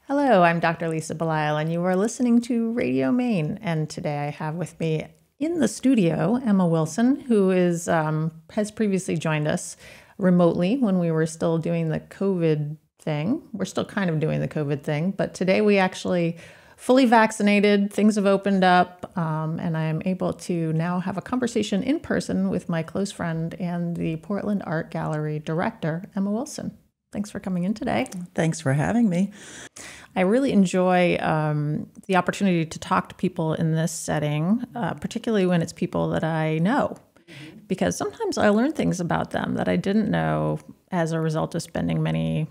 Hello, I'm Dr. Lisa Belisle, and you are listening to Radio Maine. And today I have with me in the studio Emma Wilson, who has previously joined us remotely when we were still doing the COVID thing. We're still kind of doing the COVID thing, but today we actually fully vaccinated. Things have opened up, and I am able to now have a conversation in person with my close friend and the Portland Art Gallery director, Emma Wilson. Thanks for coming in today. Thanks for having me. I really enjoy the opportunity to talk to people in this setting, particularly when it's people that I know, because sometimes I learn things about them that I didn't know as a result of spending many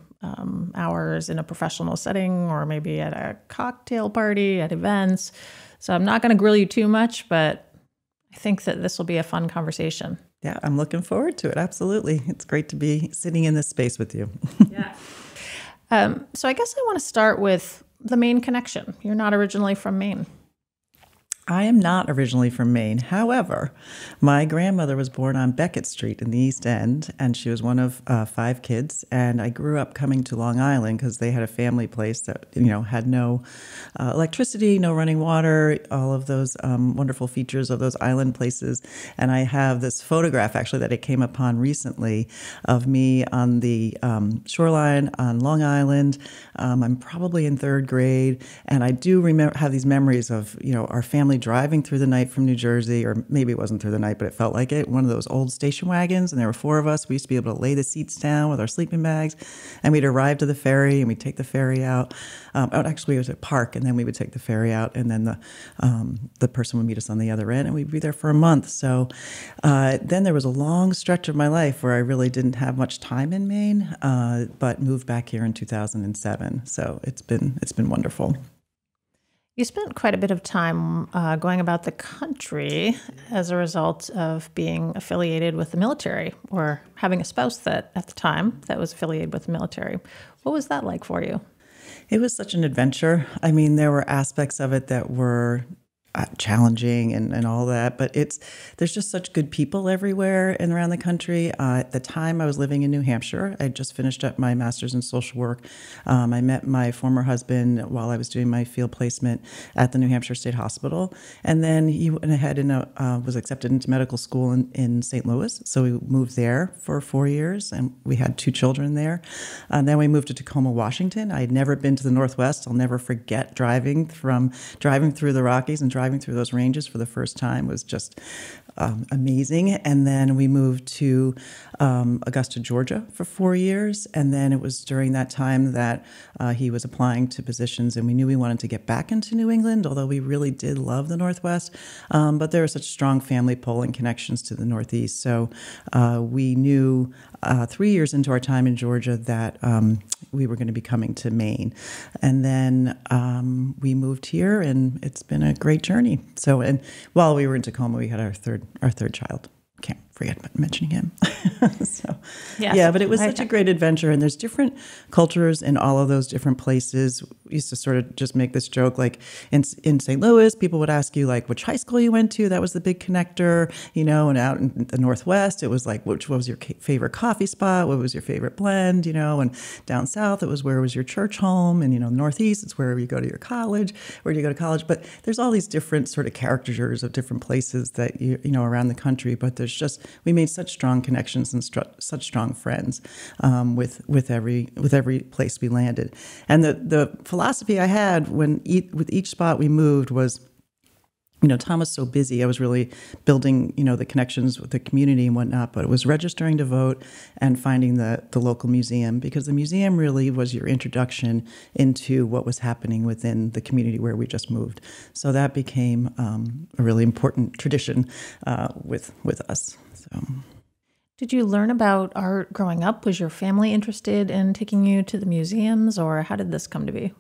hours in a professional setting or maybe at a cocktail party, at events. So I'm not going to grill you too much, but I think that this will be a fun conversation. Yeah, I'm looking forward to it. Absolutely. It's great to be sitting in this space with you. Yeah. So I guess I want to start with the Maine connection. You're not originally from Maine. I am not originally from Maine. However, my grandmother was born on Beckett Street in the East End, and she was one of 5 kids. And I grew up coming to Long Island because they had a family place that, had no electricity, no running water, all of those wonderful features of those island places. And I have this photograph, actually, that I came upon recently of me on the shoreline on Long Island. I'm probably in 3rd grade, and I do have these memories of, our family driving through the night from New Jersey, or maybe it wasn't through the night, but it felt like it, one of those old station wagons, and there were 4 of us. We used to be able to lay the seats down with our sleeping bags, and we'd arrive to the ferry, and we'd take the ferry out. Actually, it was at Park, and then we would take the ferry out, and then the person would meet us on the other end, and we'd be there for a month. So then there was a long stretch of my life where I really didn't have much time in Maine, but moved back here in 2007. So it's been wonderful. You spent quite a bit of time going about the country as a result of being affiliated with the military or having a spouse that at the time that was affiliated with the military. What was that like for you? It was such an adventure. I mean, there were aspects of it that were challenging and all that, but there's just such good people everywhere and around the country. At the time, I was living in New Hampshire. I just finished up my master's in social work. I met my former husband while I was doing my field placement at the New Hampshire State Hospital, and then he went ahead and was accepted into medical school in St. Louis. So we moved there for 4 years, and we had 2 children there. And then we moved to Tacoma, Washington. I had never been to the Northwest. I'll never forget driving through the Rockies and driving through those ranges for the first time was just amazing. And then we moved to Augusta, Georgia for 4 years. And then it was during that time that he was applying to positions, and we knew we wanted to get back into New England, although we really did love the Northwest. But there were such strong family pull and connections to the Northeast. So we knew 3 years into our time in Georgia that we were going to be coming to Maine. And then we moved here, and it's been a great journey. So, and while we were in Tacoma, we had our third child. Can't forget about mentioning him. So, yes. Yeah, but it was such a great adventure, and there's different cultures in all of those different places. We used to sort of just make this joke, like in St. Louis, people would ask you like which high school you went to. That was the big connector, and out in the Northwest, it was like what was your favorite coffee spot? What was your favorite blend? And down south, it was where was your church home, and Northeast, it's where you go to your college. Where do you go to college? But there's all these different sort of caricatures of different places that you know around the country. But we made such strong connections and such strong friends with every place we landed. And the philosophy I had with each spot we moved was, Tom was so busy. I was really building, the connections with the community and whatnot, but it was registering to vote and finding the local museum, because the museum really was your introduction into what was happening within the community where we just moved. So that became a really important tradition with us. So. Did you learn about art growing up? Was your family interested in taking you to the museums, or how did this come to be?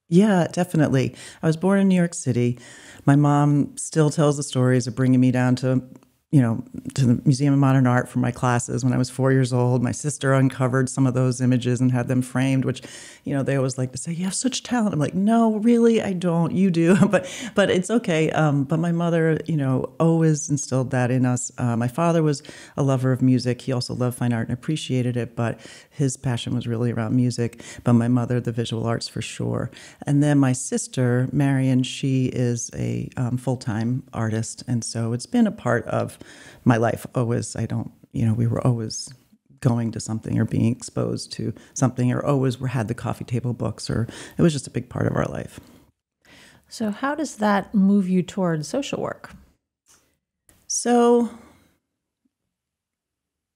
Yeah, definitely. I was born in New York City. My mom still tells the stories of bringing me down to to the Museum of Modern Art for my classes when I was 4 years old. My sister uncovered some of those images and had them framed, which, they always like to say, you have such talent. I'm like, no, really, I don't. You do. But it's okay. But my mother, always instilled that in us. My father was a lover of music. He also loved fine art and appreciated it, but his passion was really around music. But my mother, the visual arts for sure. And then my sister, Marion, she is a full-time artist. And so it's been a part of my life always. We were always going to something or being exposed to something, or always had the coffee table books, or it was just a big part of our life. So how does that move you towards social work? So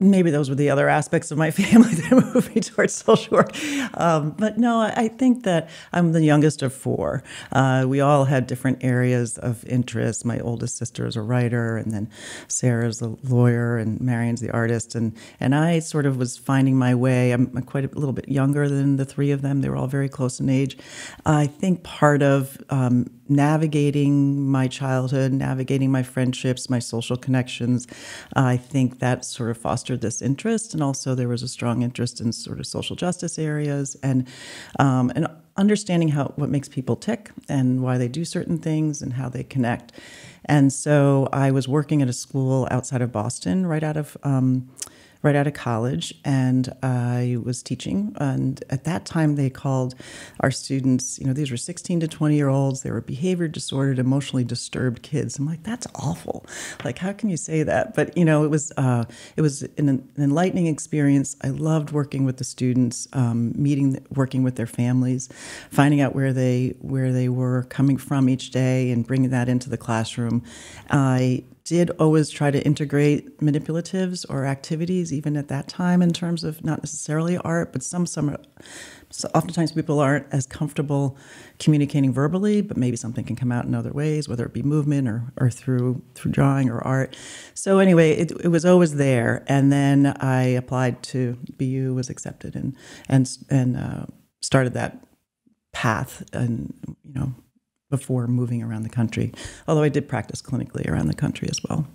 maybe those were the other aspects of my family that moved me towards social work. But no, I think that I'm the youngest of four. We all had different areas of interest. My oldest sister is a writer, and then Sarah's a lawyer, and Marion's the artist. And I sort of was finding my way. I'm quite a little bit younger than the three of them. They were all very close in age. I think part of navigating my childhood, navigating my friendships, my social connections, I think that sort of fostered this interest. And also there was a strong interest in sort of social justice areas and understanding what makes people tick and why they do certain things and how they connect. And so I was working at a school outside of Boston right out of college, and I was teaching. And at that time, they called our students, these were 16 to 20-year-olds. They were behavior disordered, emotionally disturbed kids. I'm like, that's awful. Like, how can you say that? But, it was an enlightening experience. I loved working with the students, working with their families, finding out where they were coming from each day and bringing that into the classroom. I did always try to integrate manipulatives or activities, even at that time, in terms of not necessarily art, but so oftentimes people aren't as comfortable communicating verbally, but maybe something can come out in other ways, whether it be movement or through drawing or art. So anyway, it was always there. And then I applied to BU, was accepted, and started that path, and before moving around the country, although I did practice clinically around the country as well.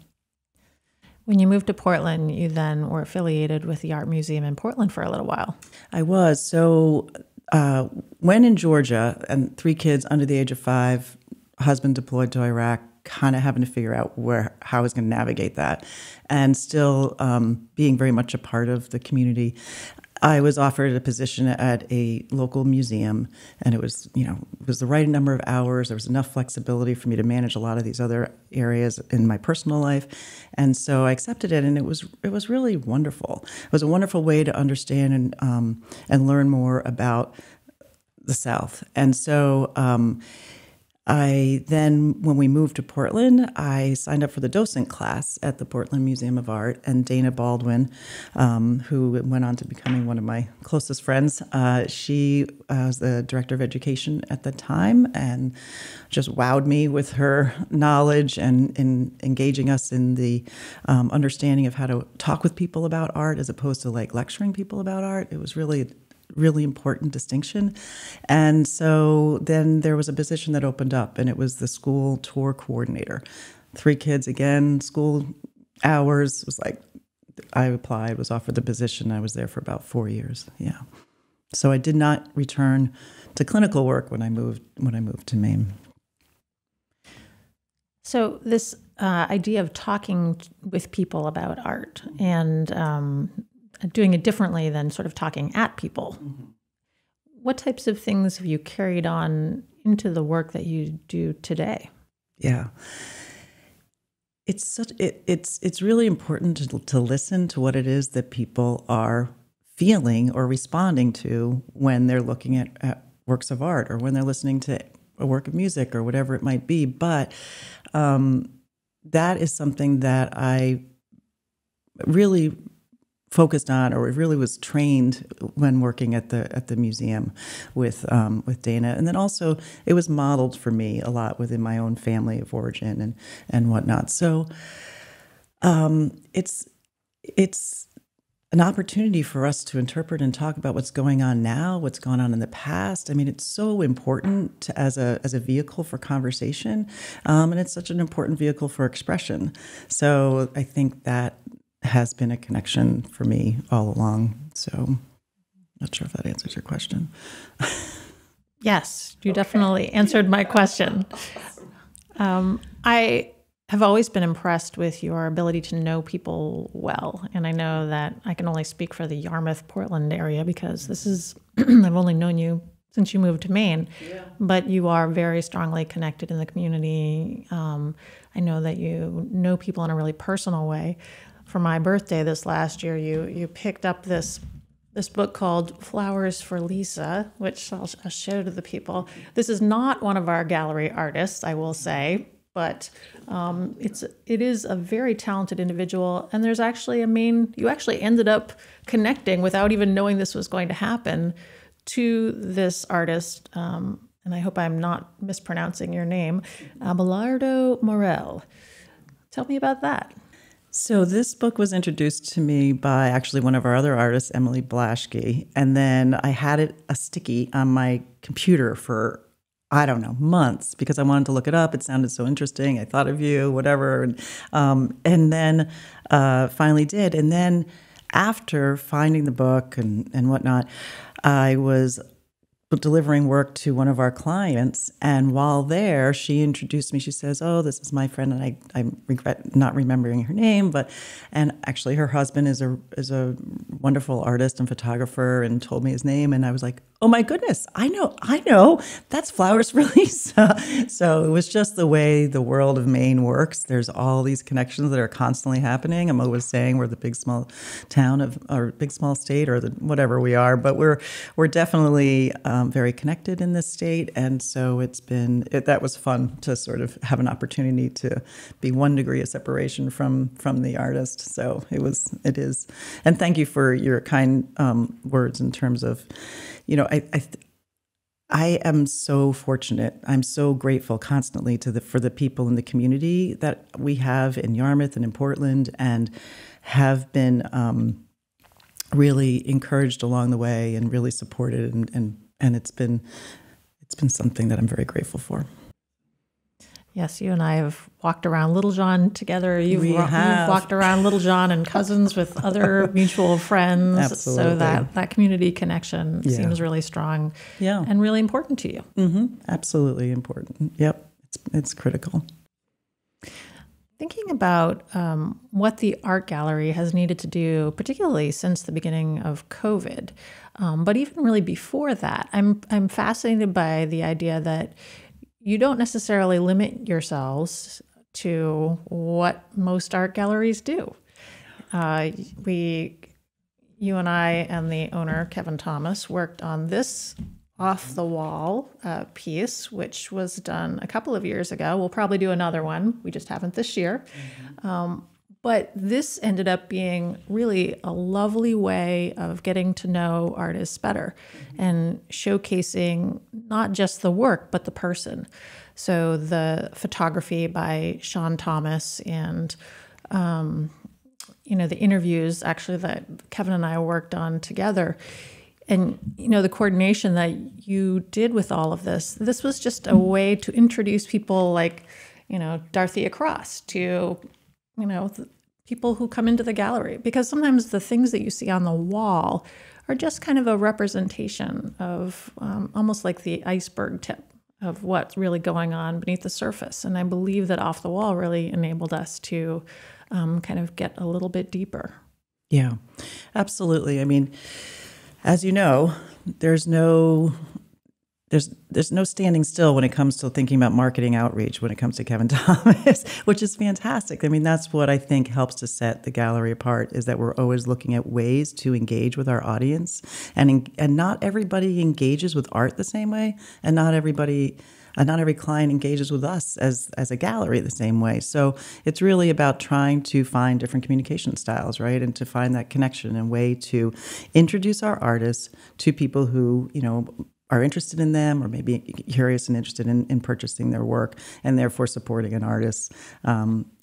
When you moved to Portland, you then were affiliated with the Art Museum in Portland for a little while. I was. So when in Georgia, and 3 kids under the age of 5, husband deployed to Iraq, kind of having to figure out how I was going to navigate that, and still being very much a part of the community. I was offered a position at a local museum, and it was the right number of hours. There was enough flexibility for me to manage a lot of these other areas in my personal life, and so I accepted it. And it was really wonderful. It was a wonderful way to understand and learn more about the South. And so I then, when we moved to Portland, I signed up for the docent class at the Portland Museum of Art, and Dana Baldwin, who went on to becoming one of my closest friends, she was the director of education at the time and just wowed me with her knowledge and in engaging us in the understanding of how to talk with people about art as opposed to like lecturing people about art. It was really important distinction. And so then there was a position that opened up, and it was the school tour coordinator. 3 kids, again, school hours. Was like, I applied, was offered the position. I was there for about 4 years. Yeah. So I did not return to clinical work when I moved to Maine. So this idea of talking with people about art and doing it differently than sort of talking at people. Mm-hmm. What types of things have you carried on into the work that you do today? Yeah. It's really important to listen to what it is that people are feeling or responding to when they're looking at works of art or when they're listening to a work of music or whatever it might be. But that is something that I really focused on, or really was trained when working at the museum with Dana, and then also it was modeled for me a lot within my own family of origin and whatnot. So it's an opportunity for us to interpret and talk about what's going on now, what's gone on in the past. I mean, it's so important as a vehicle for conversation, and it's such an important vehicle for expression. So I think that has been a connection for me all along. So not sure if that answers your question. Yes, you definitely answered my question. I have always been impressed with your ability to know people well. And I know that I can only speak for the Yarmouth, Portland area because this is, I've only known you since you moved to Maine, but you are very strongly connected in the community. I know that you know people in a really personal way. For my birthday this last year, you picked up this book called Flowers for Lisa, which I'll show to the people. This is not one of our gallery artists, I will say, but it is a very talented individual. And there's actually you actually ended up connecting without even knowing this was going to happen to this artist. And I hope I'm not mispronouncing your name, Abelardo Morel. Tell me about that. So this book was introduced to me by actually one of our other artists, Emily Blaschke. And then I had a sticky on my computer for, I don't know, months because I wanted to look it up. It sounded so interesting. I thought of you, whatever. And then finally did. And then after finding the book and whatnot, I was delivering work to one of our clients. And while there, she introduced me. She says, "Oh, this is my friend." And I regret not remembering her name, and actually her husband is a wonderful artist and photographer and told me his name. And I was like, "Oh my goodness, I know, that's Flowers for Lisa." So it was just the way the world of Maine works. There's all these connections that are constantly happening. I'm always saying we're the big, small town or big, small state or whatever we are, but we're definitely very connected in this state. And so that was fun to sort of have an opportunity to be 1 degree of separation from the artist. So it is. And thank you for your kind words in terms of, I am so fortunate. I'm so grateful constantly for the people in the community that we have in Yarmouth and in Portland, and have been really encouraged along the way and really supported, and it's been something that I'm very grateful for. Yes, you and I have walked around Little John together. You've walked around Little John and Cousins with other mutual friends. Absolutely. So that community connection seems really strong and really important to you. Mm-hmm. Absolutely important. Yep, it's critical. Thinking about what the art gallery has needed to do, particularly since the beginning of COVID, but even really before that, I'm fascinated by the idea that you don't necessarily limit yourselves to what most art galleries do. You and I and the owner, Kevin Thomas, worked on this off-the-wall piece, which was done a couple of years ago. We'll probably do another one. We just haven't this year. Mm-hmm. But this ended up being really a lovely way of getting to know artists better and showcasing not just the work, but the person. So the photography by Sean Thomas and, the interviews actually that Kevin and I worked on together. And, the coordination that you did with all of this was just a way to introduce people like, Dorothea Cross to, the people who come into the gallery. Because sometimes the things that you see on the wall are just kind of a representation of almost like the iceberg tip of what's really going on beneath the surface. And I believe that Off the Wall really enabled us to kind of get a little bit deeper. Yeah, absolutely. I mean, as you know, there's no standing still when it comes to thinking about marketing outreach when it comes to Kevin Thomas, which is fantastic. I mean, that's what I think helps to set the gallery apart, is that we're always looking at ways to engage with our audience, and not everybody engages with art the same way, and not every client engages with us as a gallery the same way. So it's really about trying to find different communication styles, right? And to find that connection and way to introduce our artists to people who, are interested in them or maybe curious and interested in purchasing their work and therefore supporting an artist's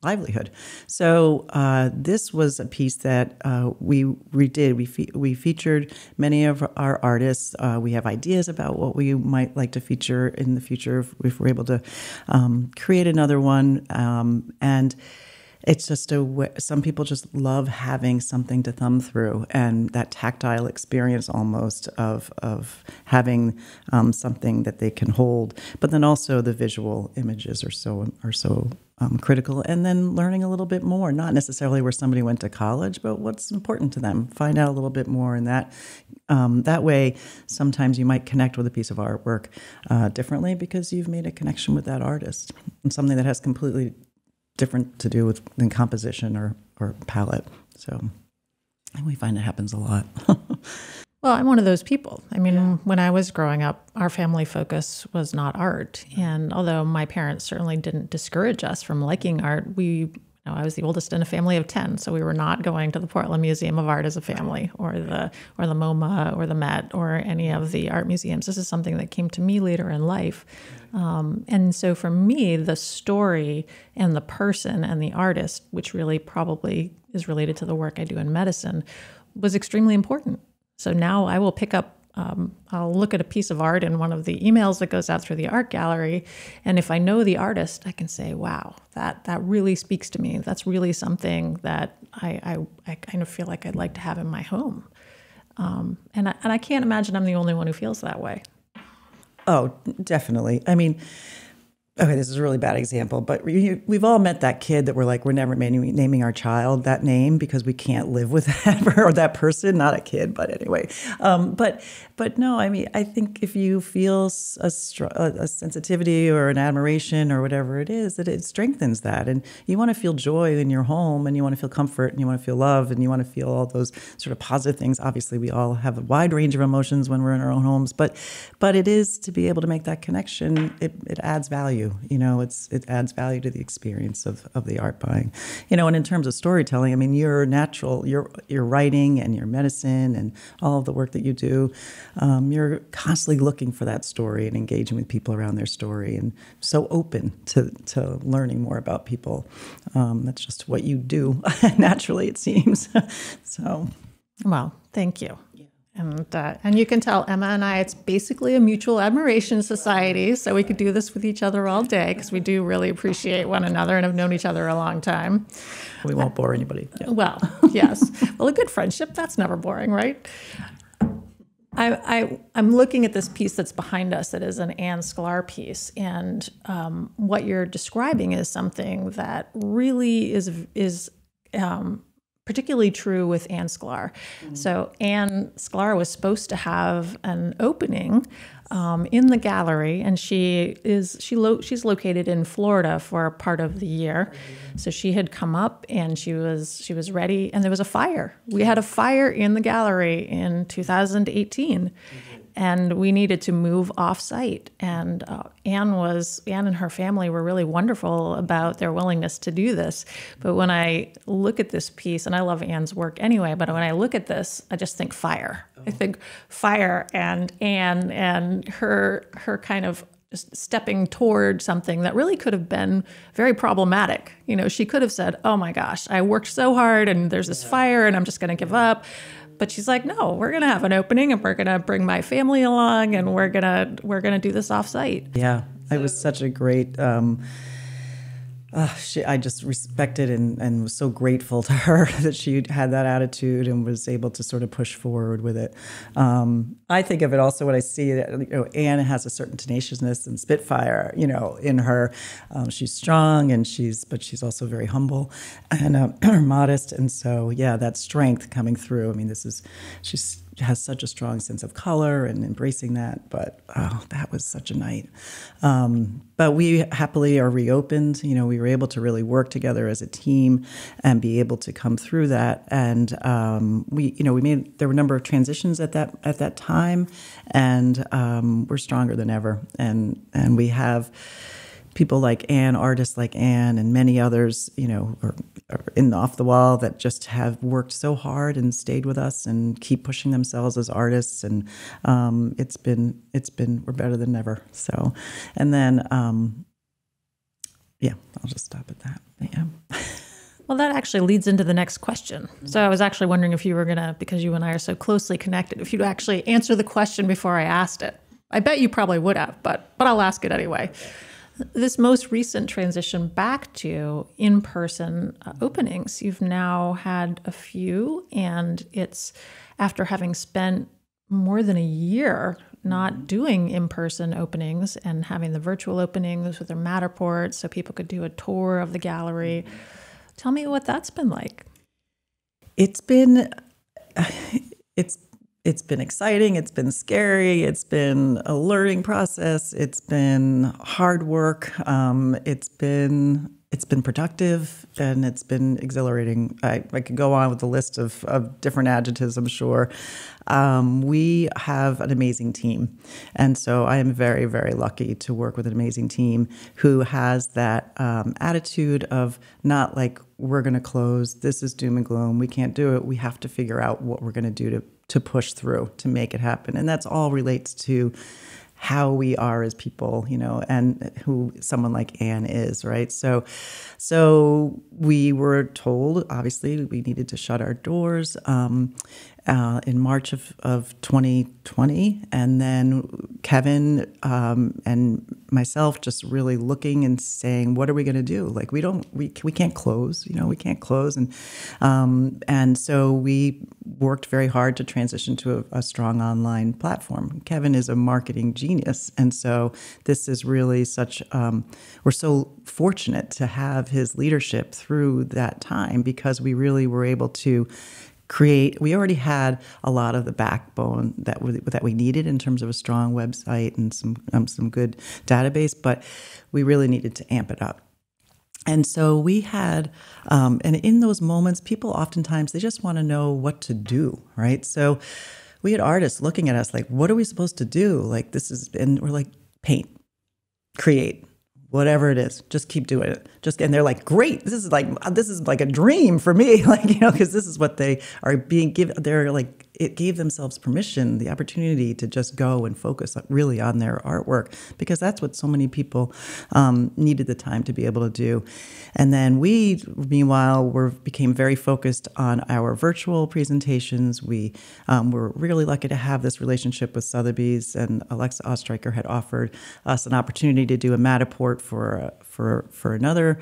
livelihood. So this was a piece that we redid. We featured many of our artists. We have ideas about what we might like to feature in the future if we're able to create another one. And it's just some people just love having something to thumb through, and that tactile experience almost of having something that they can hold. But then also the visual images are so critical. And then learning a little bit more, not necessarily where somebody went to college, but what's important to them. Find out a little bit more, and that way, sometimes you might connect with a piece of artwork differently because you've made a connection with that artist, and something that has completely different to do than composition or palette. So and we find it happens a lot. Well, I'm one of those people. I mean, when I was growing up, our family focus was not art. And although my parents certainly didn't discourage us from liking art, I was the oldest in a family of 10, so we were not going to the Portland Museum of Art as a family, or the MoMA, or the Met, or any of the art museums. This is something that came to me later in life. And so for me, the story and the person and the artist, which really probably is related to the work I do in medicine, was extremely important. So now I will pick up, I'll look at a piece of art in one of the emails that goes out through the art gallery. And if I know the artist, I can say, wow, that really speaks to me. That's really something that I kind of feel like I'd like to have in my home. And I can't imagine I'm the only one who feels that way. Oh, definitely. I mean, okay, this is a really bad example, but we've all met that kid that we're never naming our child that name because we can't live with that or that person. Not a kid, but anyway. But no, I mean, I think if you feel a sensitivity or an admiration or whatever it is, that it strengthens that. And you want to feel joy in your home, and you want to feel comfort, and you want to feel love, and you want to feel all those sort of positive things. Obviously, we all have a wide range of emotions when we're in our own homes, but it is to be able to make that connection. It adds value. It adds value to the experience of the art buying. And in terms of storytelling, I mean, your writing and your medicine and all of the work that you do, you're constantly looking for that story and engaging with people around their story, and so open to learning more about people. That's just what you do naturally, it seems. So, well, thank you. And you can tell Emma and I, it's basically a mutual admiration society. So we could do this with each other all day because we do really appreciate one another and have known each other a long time. We won't bore anybody. Yeah. Well, yes. Well, a good friendship, that's never boring, right? I'm looking at this piece that's behind us that is an Anne Sklar piece. And what you're describing is something that really is particularly true with Anne Sklar. Mm-hmm. So Anne Sklar was supposed to have an opening in the gallery, and she's located in Florida for a part of the year. Mm-hmm. So she had come up and she was ready, and there was a fire. We had a fire in the gallery in 2018. Mm-hmm. And we needed to move off-site. And Anne and her family were really wonderful about their willingness to do this. But when I look at this piece, and I love Anne's work anyway, but when I look at this, I just think fire. Oh. I think fire and Anne and her kind of just stepping toward something that really could have been very problematic. She could have said, oh my gosh, I worked so hard and there's this fire and I'm just going to give up. But she's like, no, we're going to have an opening and we're going to bring my family along and we're going to do this off-site. Yeah, it was such a great, I just respected and was so grateful to her that she had that attitude and was able to sort of push forward with it. I think of it also when I see that, Anne has a certain tenaciousness and spitfire, in her. She's strong but she's also very humble and modest. And so, yeah, that strength coming through. I mean, she has such a strong sense of color and embracing that. But, that was such a night. But we happily are reopened. We were able to really work together as a team and be able to come through that. And there were a number of transitions at that time, and we're stronger than ever. And we have people like Anne, artists like Anne, and many others, are in Off the Wall that just have worked so hard and stayed with us and keep pushing themselves as artists. And we're better than ever. So, and then, I'll just stop at that. Yeah. Well, that actually leads into the next question. So I was actually wondering if you were going to, because you and I are so closely connected, if you'd actually answer the question before I asked it. I bet you probably would have, but I'll ask it anyway. This most recent transition back to in-person openings, you've now had a few, and it's after having spent more than a year not doing in-person openings and having the virtual openings with their Matterport so people could do a tour of the gallery. Tell me what that's been like. It's been exciting. It's been scary. It's been a learning process. It's been hard work. It's been productive, and it's been exhilarating. I could go on with a list of different adjectives, I'm sure. We have an amazing team. And so I am very, very lucky to work with an amazing team who has that attitude of not like, we're going to close, this is doom and gloom, we can't do it. We have to figure out what we're going to do to push through, to make it happen. And that's all relates to how we are as people, and who someone like Anne is, right? So we were told, obviously, we needed to shut our doors in March of 2020, and then Kevin and myself just really looking and saying, what are we going to do? Like, we can't close, we can't close, and so we worked very hard to transition to a strong online platform. Kevin is a marketing genius, and so this is really we're so fortunate to have his leadership through that time, because we really were able to we already had a lot of the backbone that we needed in terms of a strong website and some good database, but we really needed to amp it up. And so we had, and in those moments, people oftentimes, they just want to know what to do, right? So we had artists looking at us like, what are we supposed to do? Like, and we're like, paint, create, whatever it is, just keep doing it. And they're like, great, this is like a dream for me, because this is what they are being given. They're like, it gave themselves permission, the opportunity to just go and focus really on their artwork, because that's what so many people needed the time to be able to do. And then we, meanwhile, became very focused on our virtual presentations. We were really lucky to have this relationship with Sotheby's, and Alexa Ostreicher had offered us an opportunity to do a Matterport for another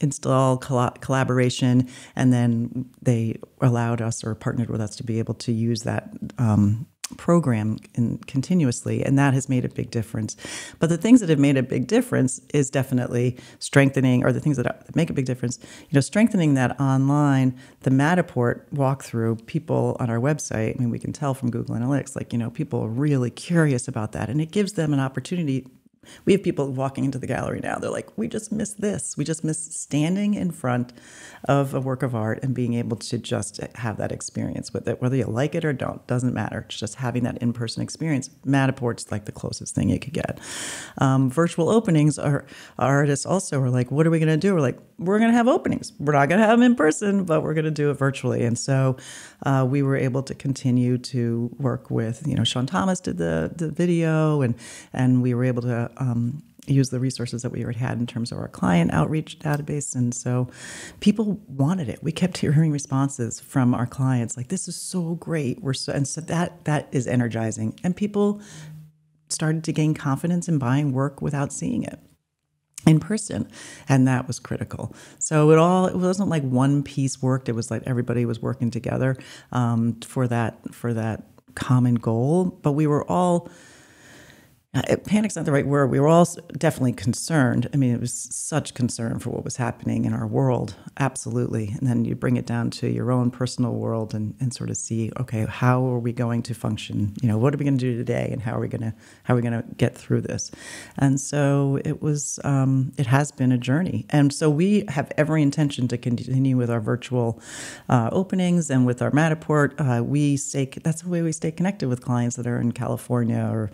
install collaboration, and then they allowed us or partnered with us to be able to use that program continuously, and that has made a big difference. But the things that have made a big difference is definitely strengthening, or the things that make a big difference, strengthening that online, the Matterport walkthrough, people on our website, I mean, we can tell from Google Analytics, people are really curious about that, and it gives them an opportunity. We have people walking into the gallery now. They're like, we just miss this. We just miss standing in front of a work of art and being able to just have that experience with it. Whether you like it or don't, doesn't matter. It's just having that in-person experience. Matterport's like the closest thing you could get. Virtual openings, our artists also are like, what are we going to do? We're like, we're going to have openings. We're not going to have them in person, but we're going to do it virtually. And so we were able to continue to work with, Sean Thomas did the video, and we were able to use the resources that we already had in terms of our client outreach database. And so people wanted it. We kept hearing responses from our clients like, this is so great. And so that is energizing. And people started to gain confidence in buying work without seeing it in person. And that was critical. So it wasn't like one piece worked. It was like everybody was working together for that common goal. But we were all, panic's not the right word. We were all definitely concerned. I mean, it was such concern for what was happening in our world. Absolutely. And then you bring it down to your own personal world and sort of see, okay, how are we going to function? What are we going to do today, and how are we going to get through this? And so it has been a journey. And so we have every intention to continue with our virtual openings and with our Matterport. That's the way we stay connected with clients that are in California or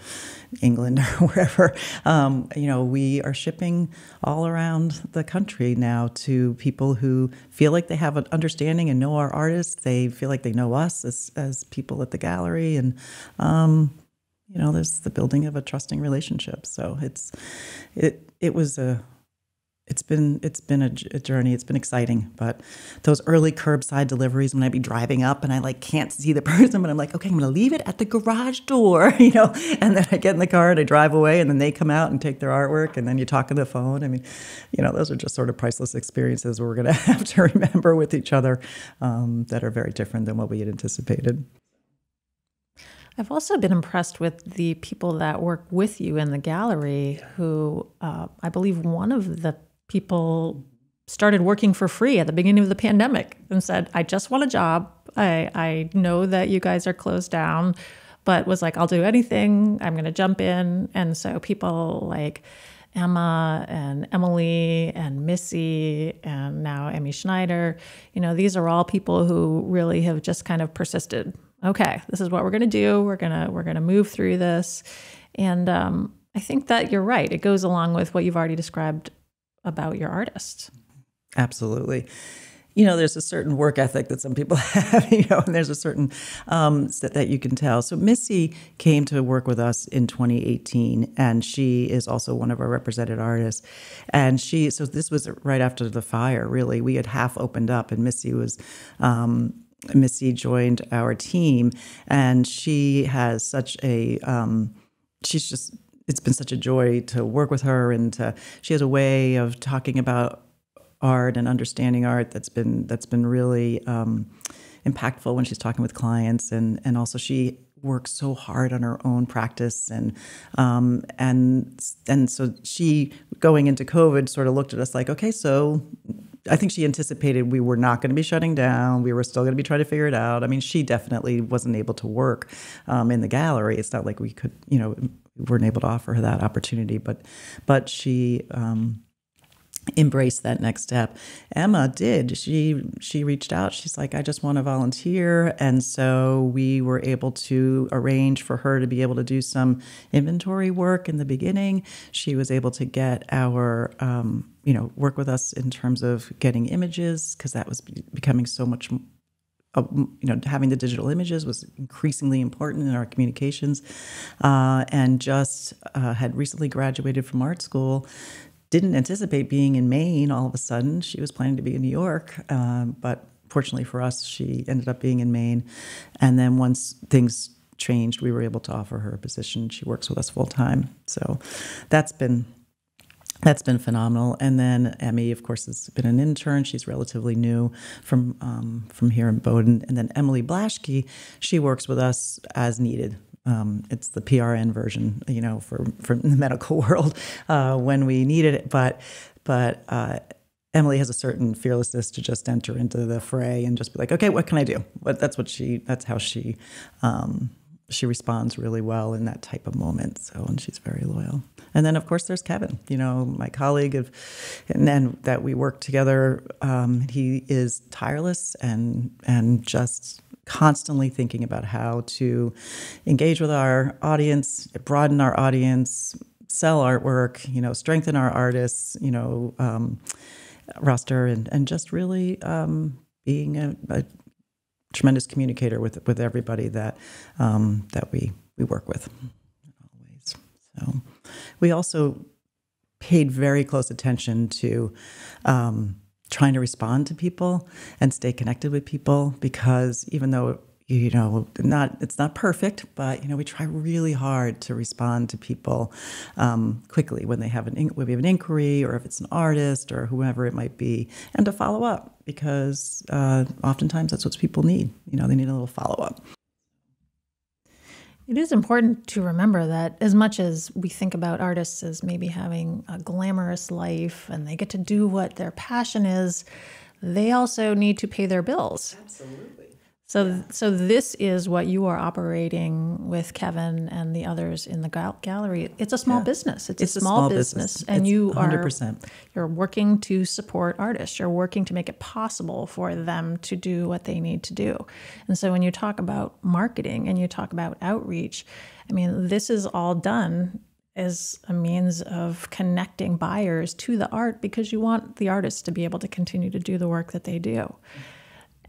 England England or wherever. We are shipping all around the country now to people who feel like they have an understanding and know our artists. They feel like they know us as people at the gallery, and there's the building of a trusting relationship. So it's been a journey. It's been exciting, but those early curbside deliveries, when I'd be driving up and I can't see the person, but I'm like, okay, I'm going to leave it at the garage door, and then I get in the car and I drive away, and then they come out and take their artwork, and then you talk on the phone. I mean, those are just sort of priceless experiences we're going to have to remember with each other, that are very different than what we had anticipated. I've also been impressed with the people that work with you in the gallery who, I believe one of the people started working for free at the beginning of the pandemic and said, I just want a job. I know that you guys are closed down, but was like, I'll do anything. I'm going to jump in. And so people like Emma and Emily and Missy and now Emmy Schneider, these are all people who really have just kind of persisted. Okay, this is what we're going to do. We're going to move through this. And I think that you're right. It goes along with what you've already described about your artists. Absolutely. There's a certain work ethic that some people have, and there's a certain that you can tell. So Missy came to work with us in 2018, and she is also one of our represented artists. And so this was right after the fire, really. We had half opened up, and Missy joined our team, and she has such a, it's been such a joy to work with her, and she has a way of talking about art and understanding art that's been really impactful when she's talking with clients, and also she works so hard on her own practice, and so she, going into COVID, sort of looked at us like, okay, so I think she anticipated we were not going to be shutting down. We were still going to be trying to figure it out. I mean, she definitely wasn't able to work in the gallery. It's not like we could, weren't able to offer her that opportunity, but she embraced that next step. Emma did. She reached out. She's like, I just want to volunteer. And so we were able to arrange for her to be able to do some inventory work in the beginning. She was able to get our, work with us in terms of getting images, because that was becoming so much, having the digital images was increasingly important in our communications, and just had recently graduated from art school. Didn't anticipate being in Maine all of a sudden. She was planning to be in New York, but fortunately for us, she ended up being in Maine. And then once things changed, we were able to offer her a position. She works with us full time. So that's been phenomenal. And then Emmy, of course, has been an intern. She's relatively new from here in Bowdoin. And then Emily Blaschke, she works with us as needed. It's the PRN version, for the medical world when we needed it. But Emily has a certain fearlessness to just enter into the fray and just be like, okay, what can I do? But that's how she responds really well in that type of moment. So, and she's very loyal. And then, of course, there's Kevin, my colleague, and that we work together. He is tireless and just constantly thinking about how to engage with our audience, broaden our audience, sell artwork, strengthen our artists, roster, and just really being a tremendous communicator with everybody that we work with always. So we also paid very close attention to trying to respond to people and stay connected with people, because even though it's not perfect, but we try really hard to respond to people quickly when they have when we have an inquiry, or if it's an artist or whoever it might be, and to follow up, because oftentimes that's what people need. They need a little follow up. It is important to remember that as much as we think about artists as maybe having a glamorous life and they get to do what their passion is, they also need to pay their bills. Absolutely. So this is what you are operating with Kevin and the others in the gallery. It's a small business. It's a small business. And you 100%. You're working to support artists. You're working to make it possible for them to do what they need to do. And so when you talk about marketing and you talk about outreach, I mean, this is all done as a means of connecting buyers to the art because you want the artists to be able to continue to do the work that they do.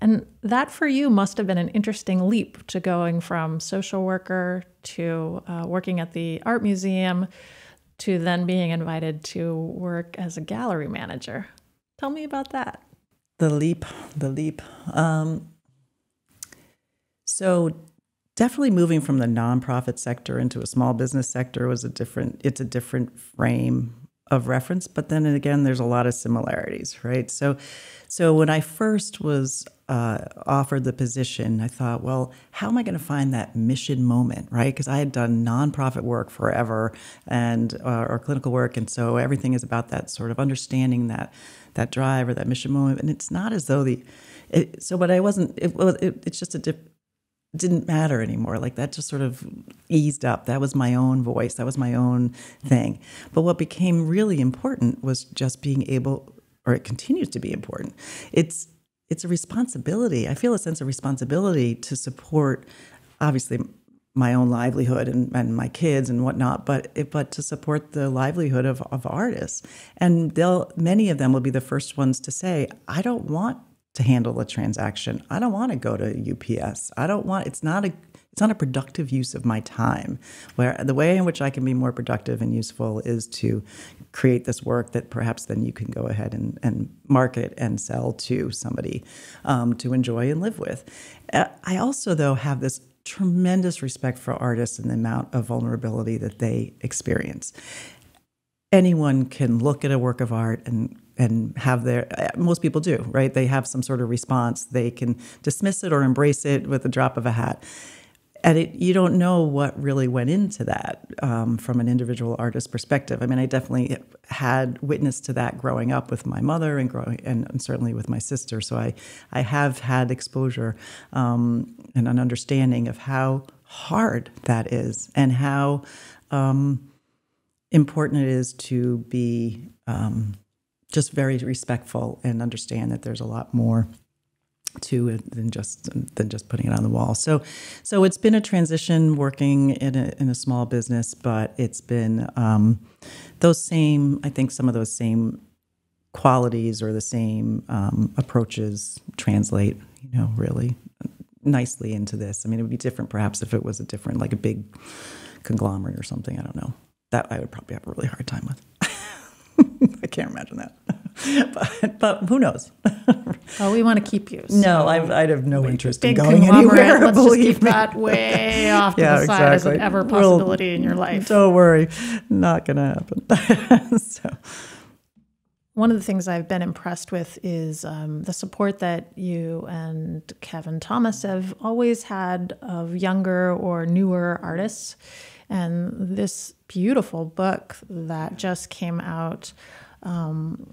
And that for you must have been an interesting leap to going from social worker to working at the art museum to then being invited to work as a gallery manager. Tell me about that. The leap. So definitely moving from the nonprofit sector into a small business sector it's a different frame of reference, but then again, there's a lot of similarities, right? So when I first was offered the position, I thought, well, how am I going to find that mission moment, right? Because I had done nonprofit work forever and or clinical work, and so everything is about that sort of understanding that drive or that mission moment, and it's not as though it's just didn't matter anymore. Like that just sort of eased up. That was my own voice. That was my own thing. But what became really important was just being able, or it continues to be important. It's a responsibility. I feel a sense of responsibility to support, obviously, my own livelihood and my kids and whatnot, but to support the livelihood of artists. And many of them will be the first ones to say, I don't want to handle a transaction. I don't want to go to UPS. It's not a productive use of my time. Where the way in which I can be more productive and useful is to create this work that perhaps then you can go ahead and market and sell to somebody to enjoy and live with. I also, though, have this tremendous respect for artists and the amount of vulnerability that they experience. Anyone can look at a work of art and have most people do, right? They have some sort of response. They can dismiss it or embrace it with a drop of a hat. And you don't know what really went into that from an individual artist's perspective. I mean, I definitely had witness to that growing up with my mother and certainly with my sister. So I have had exposure and an understanding of how hard that is and how important it is to be just very respectful and understand that there's a lot more to it than just putting it on the wall. So it's been a transition working in a small business, but it's been some of those same qualities or the same approaches translate, really nicely into this. I mean, it would be different perhaps if it was like a big conglomerate or something. I don't know. That I would probably have a really hard time with. I can't imagine that. But who knows? Oh, we want to keep you. So no, I'd have no interest in going anywhere. Let's just keep that way off to the side as an ever possibility in your life. Don't worry. Not going to happen. One of the things I've been impressed with is the support that you and Kevin Thomas have always had of younger or newer artists. And this beautiful book that just came out,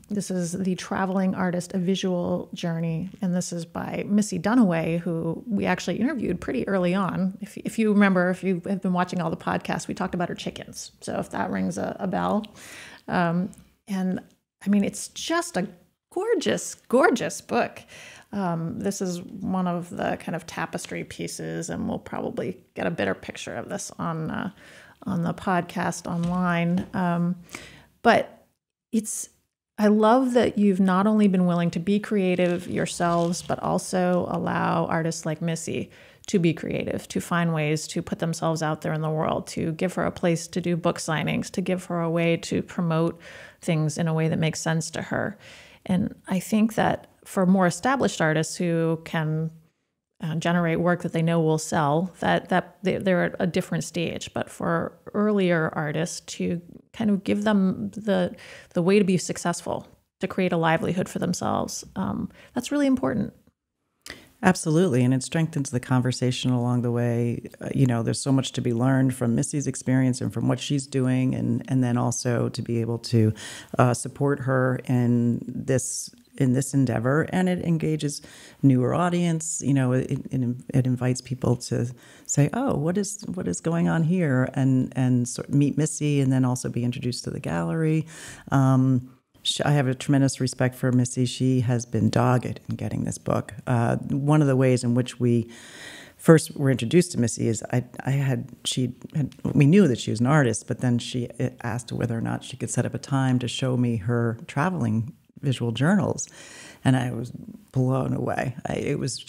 this is The Traveling Artist, A Visual Journey, and this is by Missy Dunaway, who we actually interviewed pretty early on. If you remember, if you have been watching all the podcasts, we talked about her chickens. So if that rings a bell. And I mean, it's just a gorgeous, gorgeous book. This is one of the kind of tapestry pieces, and we'll probably get a better picture of this on the podcast online. But I love that you've not only been willing to be creative yourselves, but also allow artists like Missy to be creative, to find ways to put themselves out there in the world, to give her a place to do book signings, to give her a way to promote things in a way that makes sense to her. And I think that for more established artists who can generate work that they know will sell, that they're at a different stage. But for earlier artists, to kind of give them the way to be successful, to create a livelihood for themselves, that's really important. Absolutely, and it strengthens the conversation along the way. There's so much to be learned from Missy's experience and from what she's doing, and then also to be able to support her in this endeavor, and it engages newer audience. It invites people to say, "Oh, what is going on here?" and sort of meet Missy, and then also be introduced to the gallery. I have a tremendous respect for Missy. She has been dogged in getting this book. One of the ways in which we first were introduced to Missy is we knew that she was an artist, but then she asked whether or not she could set up a time to show me her traveling visual journals. And I was blown away. It was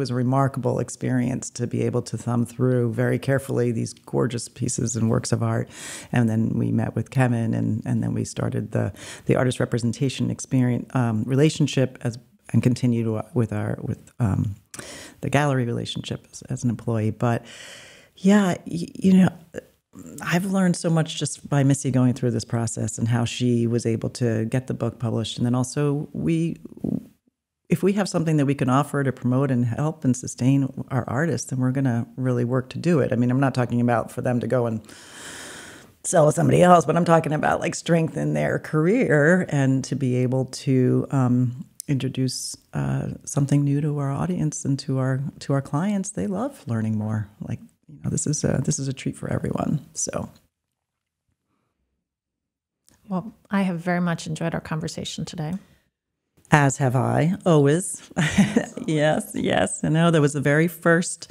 a remarkable experience to be able to thumb through very carefully these gorgeous pieces and works of art. And then we met with Kevin, and then we started the artist representation experience relationship and continued with the gallery relationship as an employee. But yeah, I've learned so much just by Missy going through this process and how she was able to get the book published. And then also if we have something that we can offer to promote and help and sustain our artists, then we're going to really work to do it. I mean, I'm not talking about for them to go and sell to somebody else, but I'm talking about like strengthen their career and to be able to introduce something new to our audience and to our clients. They love learning more. Like, this is a treat for everyone. So, well, I have very much enjoyed our conversation today. As have I, always. Yes. I know there was the very first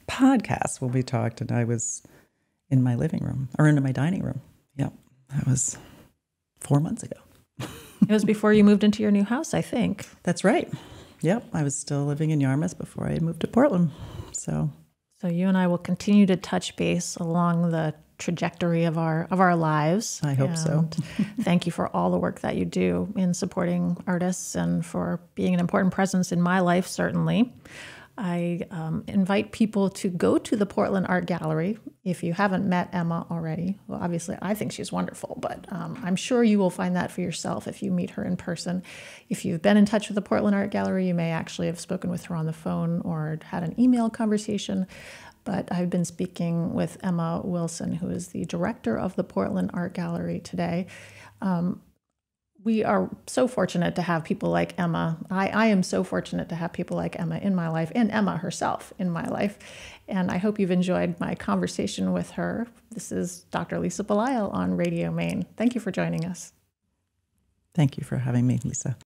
podcast when we talked, and I was in my living room or in my dining room. Yep, that was 4 months ago. It was before you moved into your new house, I think. That's right. Yep, I was still living in Yarmouth before I moved to Portland. So you and I will continue to touch base along the trajectory of our lives. I hope so. Thank you for all the work that you do in supporting artists and for being an important presence in my life, certainly. I invite people to go to the Portland Art Gallery. If you haven't met Emma already, well, obviously I think she's wonderful, but I'm sure you will find that for yourself if you meet her in person. If you've been in touch with the Portland Art Gallery, you may actually have spoken with her on the phone or had an email conversation. But I've been speaking with Emma Wilson, who is the director of the Portland Art Gallery today. We are so fortunate to have people like Emma. I am so fortunate to have people like Emma in my life, and Emma herself in my life. And I hope you've enjoyed my conversation with her. This is Dr. Lisa Belisle on Radio Maine. Thank you for joining us. Thank you for having me, Lisa.